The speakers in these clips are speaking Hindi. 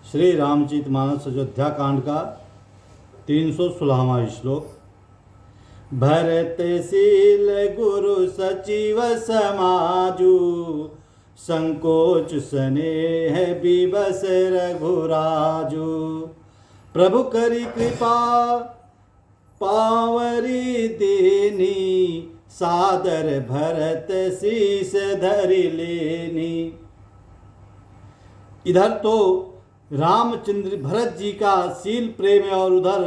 श्री रामचरितमानस अयोध्या कांड का 316वां श्लोक। भरतशील गुरु सचिव समाजु, संकोच स्नेह विवश रघुराजु। प्रभु करी कृपा पावरी देनी, सादर भरत शीस धरि लेनी। इधर तो रामचंद्र भरत जी का शील प्रेम है और उधर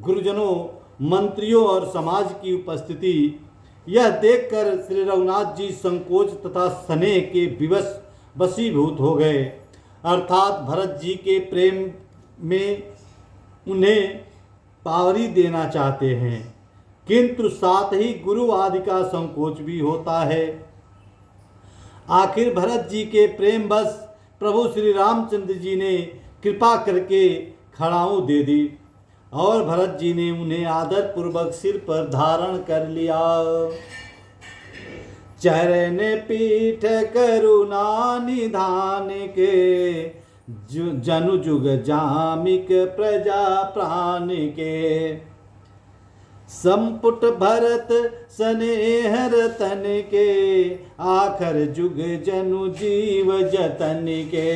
गुरुजनों, मंत्रियों और समाज की उपस्थिति। यह देखकर श्री रघुनाथ जी संकोच तथा स्नेह के वशीभूत हो गए, अर्थात भरत जी के प्रेम में उन्हें पावरी देना चाहते हैं, किंतु साथ ही गुरु आदि का संकोच भी होता है। आखिर भरत जी के प्रेम बस प्रभु श्री रामचंद्र जी ने कृपा करके खड़ाऊ दे दी और भरत जी ने उन्हें आदर पूर्वक सिर पर धारण कर लिया। चरण पीठ करुणा निधान के, जनु जुग जामिक प्रजा प्राण के। संपुट भरत स्नेह रतन के, आखर जुग जनु जीव जतन के।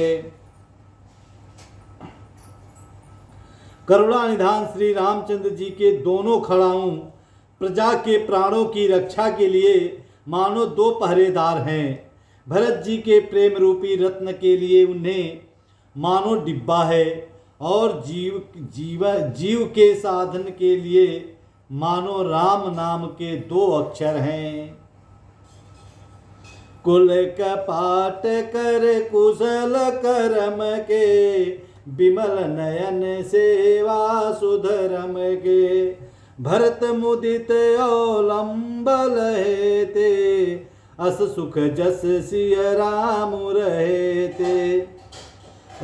करुणा निधान श्री रामचंद्र जी के दोनों खड़ाऊ प्रजा के प्राणों की रक्षा के लिए मानो दो पहरेदार हैं। भरत जी के प्रेम रूपी रत्न के लिए उन्हें मानो डिब्बा है और जीव के साधन के लिए मानो राम नाम के दो अक्षर हैं। कुल कपाट कर कुशल करम के, विमल नयन सेवा सुधरम के। भरत मुदित अवलंबल हेते, अस सुख जस सिय राम रहते।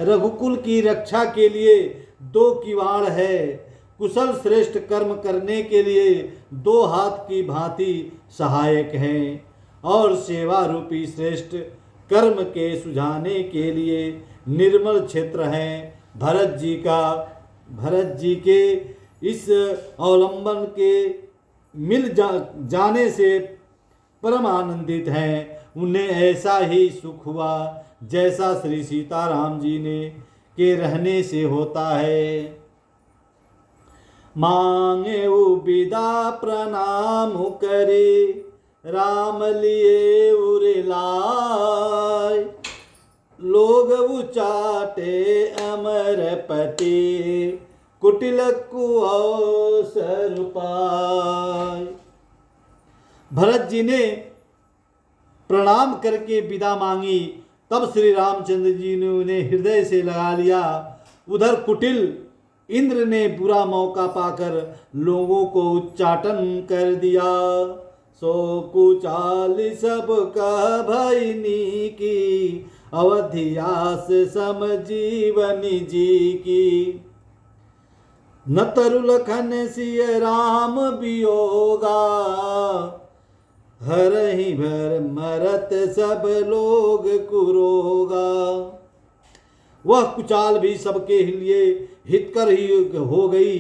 रघुकुल की रक्षा के लिए दो किवाड़ है, कुशल श्रेष्ठ कर्म करने के लिए दो हाथ की भांति सहायक हैं, और सेवा रूपी श्रेष्ठ कर्म के सुझाने के लिए निर्मल क्षेत्र हैं। भरत जी के इस अवलंबन के मिल जाने से परम आनंदित हैं। उन्हें ऐसा ही सुख हुआ जैसा श्री सीताराम जी ने के रहने से होता है। मांगे विदा प्रणाम करे, राम लिए उरिलाय। लोग उचाटे अमरपति, कुटिल कुअवसर पाय। भरत जी ने प्रणाम करके विदा मांगी, तब श्री रामचंद्र जी ने उन्हें हृदय से लगा लिया। उधर कुटिल इंद्र ने बुरा मौका पाकर लोगों को उच्चाटन कर दिया। सो कुचाल सब कह भयनी की, अवधियास सम जीवनी जी की। न तरुलखन सिय राम वियोगा, हर ही भर मरत सब लोग कुरोगा। वह कुचाल भी सबके लिए हितकर ही हो गई।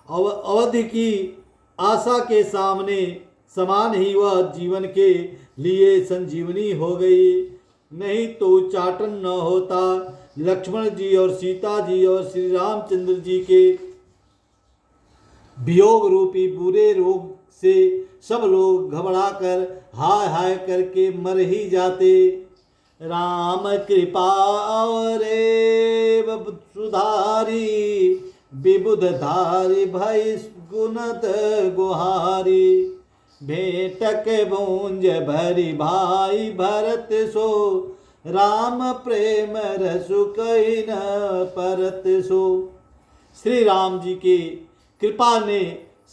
अवधि की आशा के सामने समान ही वह जीवन के लिए संजीवनी हो गई। नहीं तो उच्चाटन न होता। लक्ष्मण जी और सीता जी और श्री रामचंद्र जी के वियोग रूपी बुरे रोग से सब लोग घबराकर हाय हाय करके मर ही जाते। राम कृपा और सुधारी, विबुध धारी भय गुणत गुहारी। भेटक भूंज भरी भाई भरत सो, राम प्रेम रसु कहि न परत सो। श्री राम जी की कृपा ने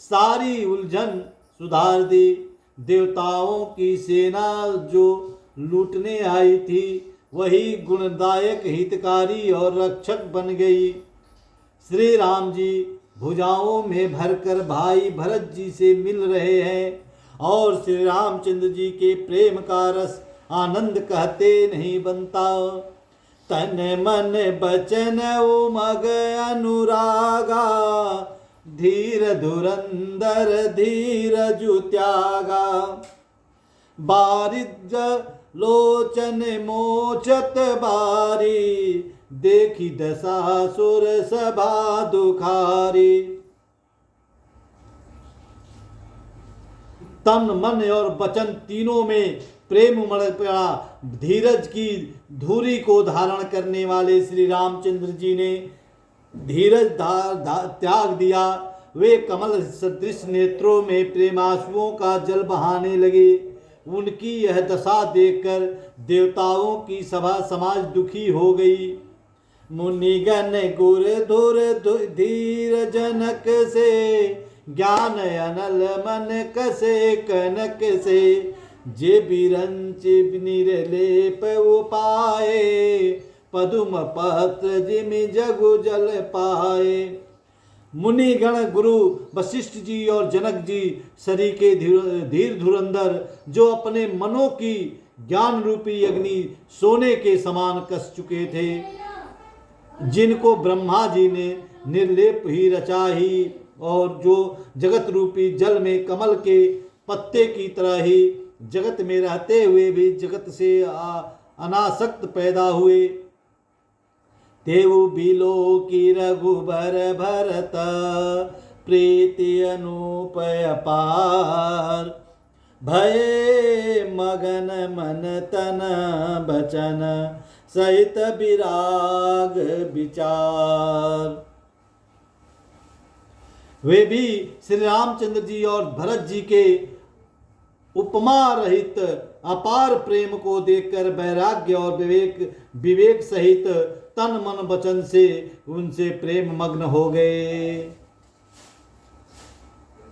सारी उलझन सुधार दी। देवताओं की सेना जो लूटने आई थी, वही गुणदायक हितकारी और रक्षक बन गई। श्री राम जी भुजाओं में भरकर भाई भरत जी से मिल रहे हैं और श्री रामचंद्र जी के प्रेम का रस आनंद कहते नहीं बनता। तन मन बचन उमग अनुरागा, धीर धुरंधर धीरजु त्यागा। बारिज लोचन मोचत बारी, देखी दशासुर सभा दुखारी। तन मन और वचन तीनों में प्रेम उमड़ पड़ा। धीरज की धुरी को धारण करने वाले श्री रामचंद्र जी ने धीरज त्याग दिया। वे कमल सदृश नेत्रों में प्रेमाश्रुओं का जल बहाने लगे। उनकी यह दशा देखकर देवताओं की सभा समाज दुखी हो गई। मुनिगण गुर धुर धीर जनक से, ज्ञान अनल मन कसे कनक से। जे बिरंच निर्लेप उपाए, पदुम पत्र जिमि जगु जल पाए। मुनिगण गुरु वशिष्ठ जी और जनक जी सरीखे धीर धुरंधर, जो अपने मनों की ज्ञान रूपी अग्नि सोने के समान कस चुके थे, जिनको ब्रह्मा जी ने निर्लेप ही रचा ही, और जो जगत रूपी जल में कमल के पत्ते की तरह ही जगत में रहते हुए भी जगत से अनासक्त पैदा हुए। देव बिलो की रघुबर भरत, प्रीति अनुपय पार। भये मगन मन तन बचन, सहित विराग विचार। वे भी श्री रामचंद्र जी और भरत जी के उपमा रहित अपार प्रेम को देखकर वैराग्य और विवेक सहित तन मन वचन से उनसे प्रेम मग्न हो गए।